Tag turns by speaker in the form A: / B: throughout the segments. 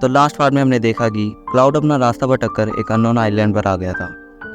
A: तो last part में हमने देखा कि क्लाउड अपना रास्ता भटक कर एक अननोन आइलैंड पर आ गया था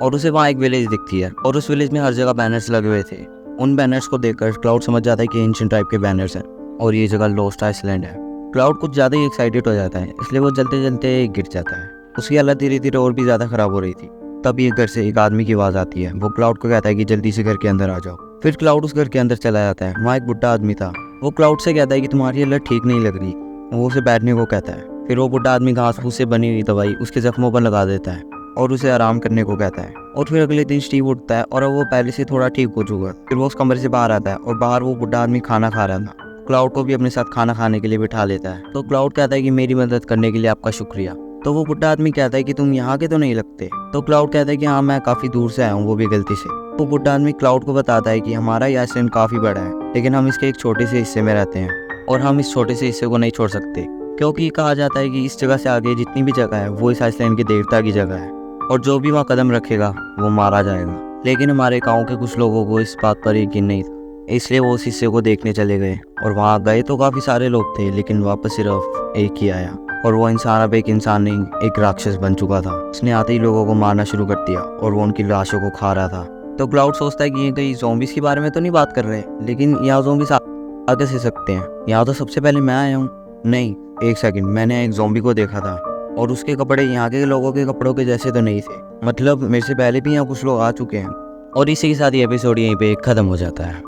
A: और उसे वहाँ एक विलेज दिखती है और उस विलेज में हर जगह बैनर्स लगे हुए थे। उन बैनर्स को देखकर क्लाउड समझ जाता है कि एंशिएंट टाइप के बैनर्स हैं और ये जगह लॉस्ट आइसलैंड है। क्लाउड कुछ ज़्यादा ही एक्साइटेड हो जाता है, इसलिए वो चलते चलते गिर जाता है। उसकी हालत धीरे धीरे और भी ज़्यादा ख़राब हो रही थी। तभी एक घर से एक आदमी की आवाज़ आती है। वो क्लाउड को कहता है कि जल्दी से घर के अंदर आ जाओ। फिर क्लाउड उस घर के अंदर चला जाता है। वहाँ एक बुढ़ा आदमी था। वो क्लाउड से कहता है कि तुम्हारी हालत ठीक नहीं लग रही। वो उसे बैठने को कहता है। फिर वो बुढ़ा आदमी घास फूस से बनी हुई दवाई उसके जख्मों पर लगा देता है और उसे आराम करने को कहता है। और फिर अगले दिन स्टीव उठता है और वो पहले से थोड़ा ठीक हो चुका है। फिर वो उस कमरे से बाहर आता है और बाहर वो बुढ़ा आदमी खाना खा रहा था। क्लाउड को भी अपने साथ खाना खाने के लिए बिठा लेता है। तो क्लाउड कहता है कि मेरी मदद करने के लिए आपका शुक्रिया। तो वो बुढ़ा आदमी कहता है कि तुम यहाँ के तो नहीं लगते। तो क्लाउड कहता है कि हाँ, मैं काफ़ी दूर से आया हूँ, वो भी गलती से। तो बुढ़ा आदमी क्लाउड को बताता है कि हमारा ये आइसलैंड काफ़ी बड़ा है, लेकिन हम इसके एक छोटे से हिस्से में रहते हैं और हम इस छोटे से हिस्से को नहीं छोड़ सकते, क्योंकि कहा जाता है कि इस जगह से आगे जितनी भी जगह है वो इस आइसलैंड के देवता की जगह है और जो भी वहाँ कदम रखेगा वो मारा जाएगा। लेकिन हमारे गाँव के कुछ लोगों को इस बात पर यकीन नहीं था, इसलिए वो उस हिस्से को देखने चले गए। और वहाँ गए तो काफ़ी सारे लोग थे, लेकिन वापस सिर्फ एक ही आया और वो इंसान अब एक इंसान नहीं, एक राक्षस बन चुका था। उसने आते ही लोगों को मारना शुरू कर दिया और वो उनकी लाशों को खा रहा था। तो क्लाउड सोचता है कि ये कहीं ज़ॉम्बीज़ के बारे में तो नहीं बात कर रहे, लेकिन यहाँ ज़ॉम्बीज़ आगे से सकते हैं। यहाँ तो सबसे पहले मैं आया हूँ। नहीं, एक सेकंड, मैंने एक ज़ॉम्बी को देखा था और उसके कपड़े यहाँ के लोगों के कपड़ों के जैसे तो नहीं थे। मतलब मेरे से पहले भी यहाँ कुछ लोग आ चुके हैं। और इसी के साथ ये एपिसोड यहीं पे ख़त्म हो जाता है।